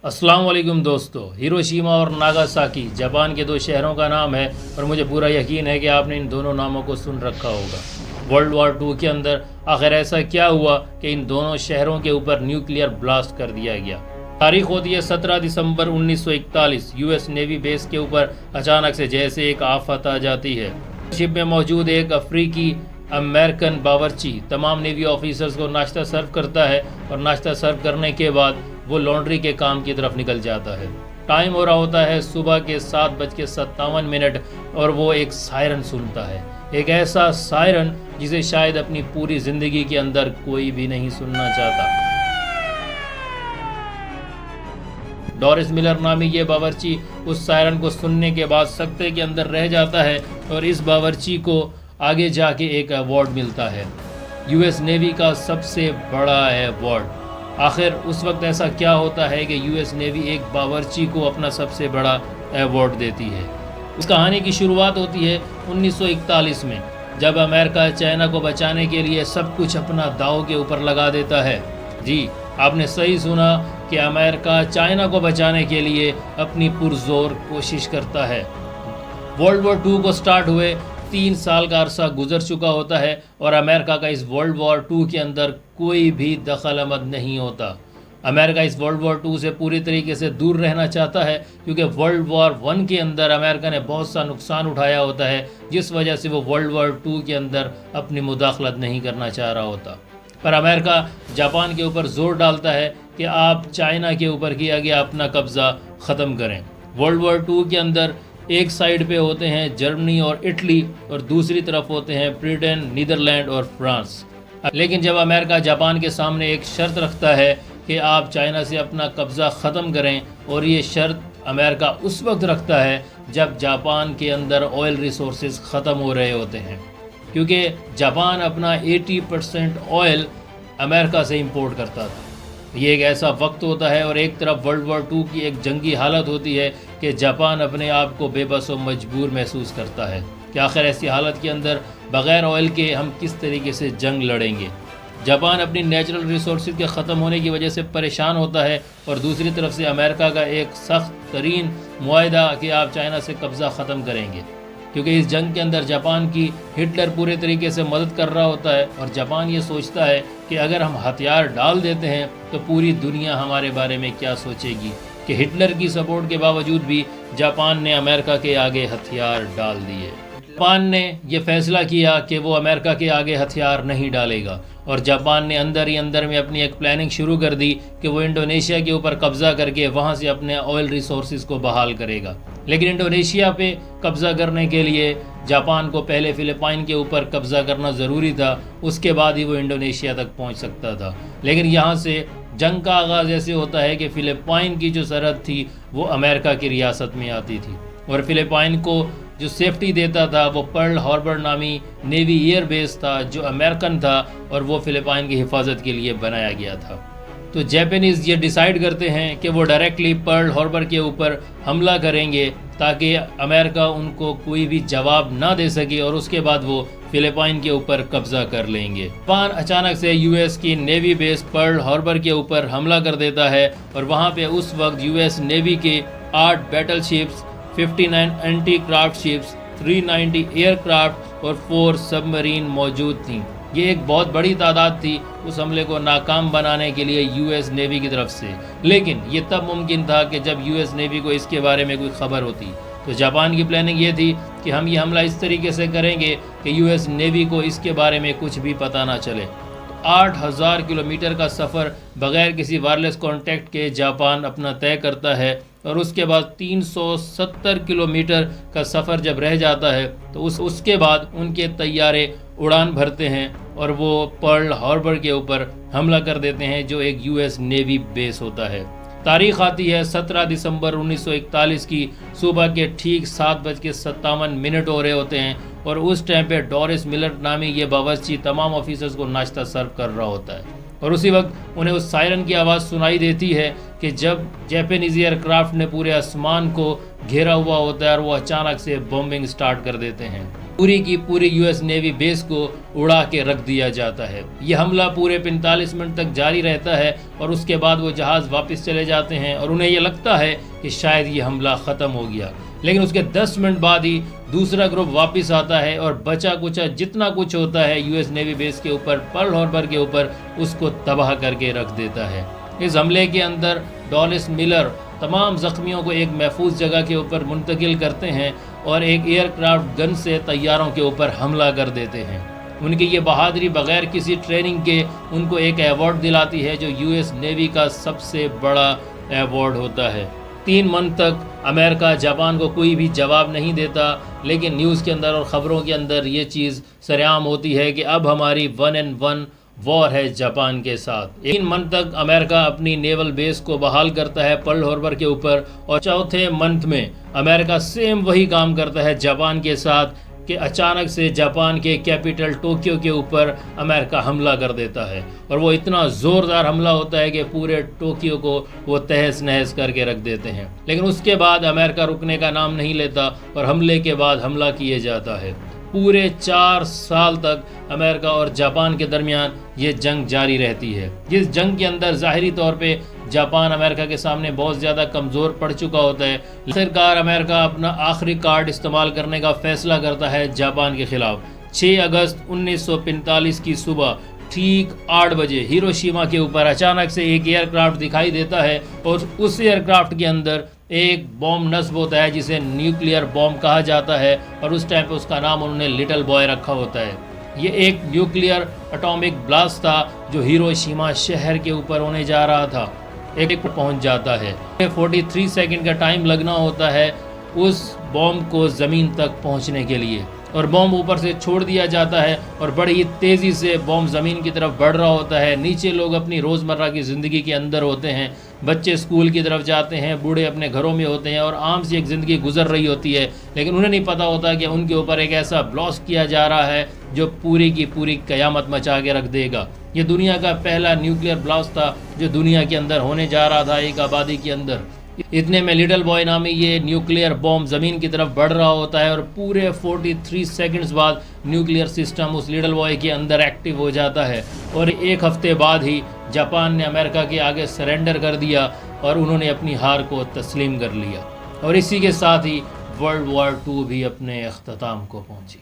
अस्सलाम वालेकुम दोस्तों। हिरोशिमा और नागासाकी जापान के दो शहरों का नाम है और मुझे पूरा यकीन है कि आपने इन दोनों नामों को सुन रखा होगा। वर्ल्ड वॉर 2 के अंदर आखिर ऐसा क्या हुआ कि इन दोनों शहरों के ऊपर न्यूक्लियर ब्लास्ट कर दिया गया। तारीख होती है 17 दिसंबर 1941। यूएस नेवी बेस के ऊपर अचानक से जैसे एक आफत आ जाती है। शिप में मौजूद एक अफ्रीकी अमेरिकन बावर्ची तमाम नेवी ऑफिसर्स को नाश्ता सर्व करता है और नाश्ता सर्व करने के बाद वो लॉन्ड्री के काम की तरफ निकल जाता है। टाइम हो रहा होता है सुबह के 7:57 और वो एक सायरन सुनता है, एक ऐसा सायरन जिसे शायद अपनी पूरी जिंदगी के अंदर कोई भी नहीं सुनना चाहता। डॉरिस मिलर नामी ये बावर्ची उस सायरन को सुनने के बाद सख्ते के अंदर रह जाता है और इस बावर्ची को आगे जाके एक अवार्ड मिलता है, यूएस नेवी का सबसे बड़ा अवार्ड। आखिर उस वक्त ऐसा क्या होता है कि यूएस नेवी एक बावर्ची को अपना सबसे बड़ा अवार्ड देती है। इस कहानी की शुरुआत होती है 1941 में, जब अमेरिका चाइना को बचाने के लिए सब कुछ अपना दांव के ऊपर लगा देता है। जी, आपने सही सुना कि अमेरिका चाइना को बचाने के लिए अपनी पुरजोर कोशिश करता है। वर्ल्ड वॉर 2 को स्टार्ट हुए 3 साल का अरसा गुजर चुका होता है और अमेरिका का इस वर्ल्ड वॉर 2 के अंदर कोई भी दखल अमद नहीं होता। अमेरिका इस वर्ल्ड वॉर 2 से पूरी तरीके से दूर रहना चाहता है, क्योंकि वर्ल्ड वॉर 1 के अंदर अमेरिका ने बहुत सा नुकसान उठाया होता है, जिस वजह से वो वर्ल्ड वॉर 2 के अंदर अपनी मुदाखलत नहीं करना चाह रहा होता। पर अमेरिका जापान के ऊपर जोर डालता है कि आप चाइना के ऊपर किया गया अपना कब्ज़ा ख़त्म करें। वर्ल्ड वॉर 2 के अंदर एक साइड पे होते हैं जर्मनी और इटली और दूसरी तरफ होते हैं ब्रिटेन, नीदरलैंड और फ्रांस। लेकिन जब अमेरिका जापान के सामने एक शर्त रखता है कि आप चाइना से अपना कब्ज़ा ख़त्म करें, और ये शर्त अमेरिका उस वक्त रखता है जब जापान के अंदर ऑयल रिसोर्सेज ख़त्म हो रहे होते हैं, क्योंकि जापान अपना 80% ऑयल अमेरिका से इंपोर्ट करता था। ये एक ऐसा वक्त होता है और एक तरफ वर्ल्ड वॉर 2 की एक जंगी हालत होती है कि जापान अपने आप को बेबस और मजबूर महसूस करता है कि आखिर ऐसी हालत के अंदर बग़ैर ऑयल के हम किस तरीके से जंग लड़ेंगे। जापान अपनी नेचुरल रिसोर्सेज के ख़त्म होने की वजह से परेशान होता है और दूसरी तरफ से अमेरिका का एक सख्त तरीन मुआहदा कि आप चाइना से कब्ज़ा ख़त्म करेंगे, क्योंकि इस जंग के अंदर जापान की हिटलर पूरे तरीके से मदद कर रहा होता है और जापान ये सोचता है कि अगर हम हथियार डाल देते हैं तो पूरी दुनिया हमारे बारे में क्या सोचेगी, कि हिटलर की सपोर्ट के बावजूद भी जापान ने अमेरिका के आगे हथियार डाल दिए। जापान ने यह फैसला किया कि वो अमेरिका के आगे हथियार नहीं डालेगा और जापान ने अंदर ही अंदर में अपनी एक प्लानिंग शुरू कर दी कि वो इंडोनेशिया के ऊपर कब्ज़ा करके वहाँ से अपने ऑयल रिसोर्सेज को बहाल करेगा। लेकिन इंडोनेशिया पे कब्ज़ा करने के लिए जापान को पहले फ़िलिपाइन के ऊपर कब्ज़ा करना ज़रूरी था, उसके बाद ही वो इंडोनेशिया तक पहुँच सकता था। लेकिन यहाँ से जंग का आगाज़ ऐसे होता है कि फ़िलिपाइन की जो सरहद थी वो अमेरिका की रियासत में आती थी और फ़िलिपाइन को जो सेफ्टी देता था वो पर्ल हार्बर नामी नेवी एयर बेस था, जो अमेरिकन था और वो फ़िलिपाइन की हिफाजत के लिए बनाया गया था। तो जापानीज़ ये डिसाइड करते हैं कि वो डायरेक्टली पर्ल हार्बर के ऊपर हमला करेंगे ताकि अमेरिका उनको कोई भी जवाब ना दे सके और उसके बाद वो फ़िलिपाइन के ऊपर कब्ज़ा कर लेंगे। जापान अचानक से यूएस की नेवी बेस पर्ल हार्बर के ऊपर हमला कर देता है और वहाँ पे उस वक्त यूएस नेवी के 8 battle ships, 59 anti craft ships, 390 aircraft और 4 सबमरीन मौजूद थीं। ये एक बहुत बड़ी तादाद थी उस हमले को नाकाम बनाने के लिए यूएस नेवी की तरफ से। लेकिन ये तब मुमकिन था कि जब यूएस नेवी को इसके बारे में कोई खबर होती। तो जापान की प्लानिंग ये थी कि हम ये हमला इस तरीके से करेंगे कि यूएस नेवी को इसके बारे में कुछ भी पता ना चले। 8000 किलोमीटर का सफ़र बग़ैर किसी वायरलेस कॉन्टैक्ट के जापान अपना तय करता है और उसके बाद 370 किलोमीटर का सफ़र जब रह जाता है तो उसके बाद उनके तैयारे उड़ान भरते हैं और वो पर्ल हार्बर के ऊपर हमला कर देते हैं, जो एक यूएस नेवी बेस होता है। तारीख आती है 17 दिसंबर 1941 की। सुबह के ठीक 7:57 हो रहे होते हैं और उस टाइम पे डॉरिस मिलर नामी ये बावर्ची तमाम ऑफिसर्स को नाश्ता सर्व कर रहा होता है और उसी वक्त उन्हें उस सायरन की आवाज़ सुनाई देती है कि जब जापानीज़ एयरक्राफ्ट ने पूरे आसमान को घेरा हुआ होता है और वो अचानक से बॉम्बिंग स्टार्ट कर देते हैं। पूरी की पूरी यूएस नेवी बेस को उड़ा के रख दिया जाता है। यह हमला पूरे 45 मिनट तक जारी रहता है और उसके बाद वो जहाज़ वापस चले जाते हैं और उन्हें यह लगता है कि शायद ये हमला ख़त्म हो गया, लेकिन उसके 10 मिनट बाद ही दूसरा ग्रुप वापस आता है और बचा कुचा जितना कुछ होता है यूएस नेवी बेस के ऊपर, पर्ल हार्बर के ऊपर, उसको तबाह करके रख देता है। इस हमले के अंदर डॉलिस मिलर तमाम ज़ख्मियों को एक महफूज जगह के ऊपर मुंतकिल करते हैं और एक एयरक्राफ्ट गन से तैयारों के ऊपर हमला कर देते हैं। उनकी ये बहादुरी बग़ैर किसी ट्रेनिंग के उनको एक अवार्ड दिलाती है, जो यूएस नेवी का सबसे बड़ा अवार्ड होता है। 3 मंथ तक अमेरिका जापान को कोई भी जवाब नहीं देता, लेकिन न्यूज़ के अंदर और ख़बरों के अंदर ये चीज़ सरेआम होती है कि अब हमारी 1-on-1 वॉर है जापान के साथ। 3 मंथ तक अमेरिका अपनी नेवल बेस को बहाल करता है पर्ल हार्बर के ऊपर, और चौथे मंथ में अमेरिका सेम वही काम करता है जापान के साथ कि अचानक से जापान के कैपिटल टोक्यो के ऊपर अमेरिका हमला कर देता है। और वो इतना ज़ोरदार हमला होता है कि पूरे टोक्यो को वो तहस नहस करके रख देते हैं। लेकिन उसके बाद अमेरिका रुकने का नाम नहीं लेता और हमले के बाद हमला किए जाता है। पूरे 4 साल तक अमेरिका और जापान के दरमियान ये जंग जारी रहती है, जिस जंग के अंदर ज़ाहिरी तौर पे जापान अमेरिका के सामने बहुत ज़्यादा कमज़ोर पड़ चुका होता है। आखिरकार अमेरिका अपना आखिरी कार्ड इस्तेमाल करने का फ़ैसला करता है जापान के ख़िलाफ़। 6 अगस्त 1945 की सुबह ठीक 8 बजे हिरोशिमा के ऊपर अचानक से एक एयरक्राफ्ट दिखाई देता है और उस एयरक्राफ्ट के अंदर एक बॉम्ब नस्ब होता है जिसे न्यूक्लियर बॉम्ब कहा जाता है, और उस टाइम पे उसका नाम उन्होंने लिटिल बॉय रखा होता है। ये एक न्यूक्लियर एटॉमिक ब्लास्ट था जो हिरोशिमा शहर के ऊपर होने जा रहा था। एक पहुंच जाता है। 43 सेकंड का टाइम लगना होता है उस बॉम्ब को ज़मीन तक पहुंचने के लिए, और बॉम्ब ऊपर से छोड़ दिया जाता है और बड़ी ही तेज़ी से बॉम्ब ज़मीन की तरफ बढ़ रहा होता है। नीचे लोग अपनी रोज़मर्रा की ज़िंदगी के अंदर होते हैं, बच्चे स्कूल की तरफ जाते हैं, बूढ़े अपने घरों में होते हैं और आम सी एक ज़िंदगी गुजर रही होती है, लेकिन उन्हें नहीं पता होता कि उनके ऊपर एक ऐसा ब्लास्ट किया जा रहा है जो पूरी की पूरी क़यामत मचा के रख देगा। ये दुनिया का पहला न्यूक्लियर ब्लास्ट था जो दुनिया के अंदर होने जा रहा था, एक आबादी के अंदर। इतने में लिटिल बॉय नामी ये न्यूक्लियर बॉम्ब ज़मीन की तरफ बढ़ रहा होता है और पूरे 43 सेकंड्स बाद न्यूक्लियर सिस्टम उस लिटिल बॉय के अंदर एक्टिव हो जाता है, और 1 हफ्ते बाद ही जापान ने अमेरिका के आगे सरेंडर कर दिया और उन्होंने अपनी हार को तस्लीम कर लिया, और इसी के साथ ही वर्ल्ड वॉर 2 भी अपने अख्ताम को पहुंची।